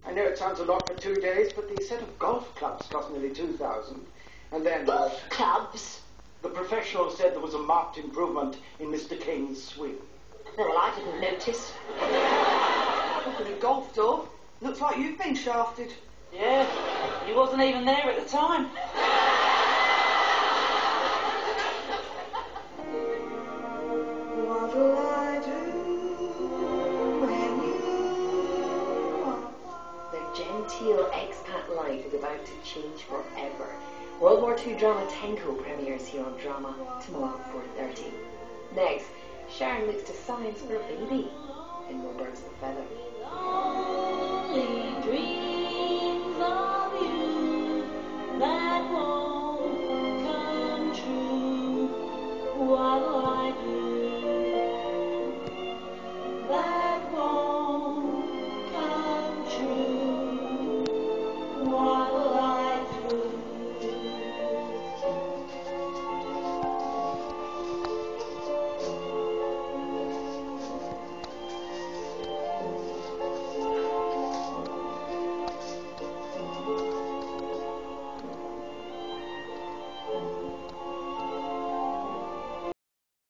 I know it sounds a lot for 2 days, but the set of golf clubs cost nearly 2,000. And then... Golf clubs? The professional said there was a marked improvement in Mr. King's swing. No, well, I didn't notice. Look at the golf door. Looks like you've been shafted. Yeah, he wasn't even there at the time. What'll I do when you are... Their genteel expat life is about to change forever. World War II drama Tenko premieres here on Drama tomorrow at 4:30. Next, Sharon looks to science for a baby in More Birds of a Feather. Only dreams of you that won't come true. What'll I do that won't come true?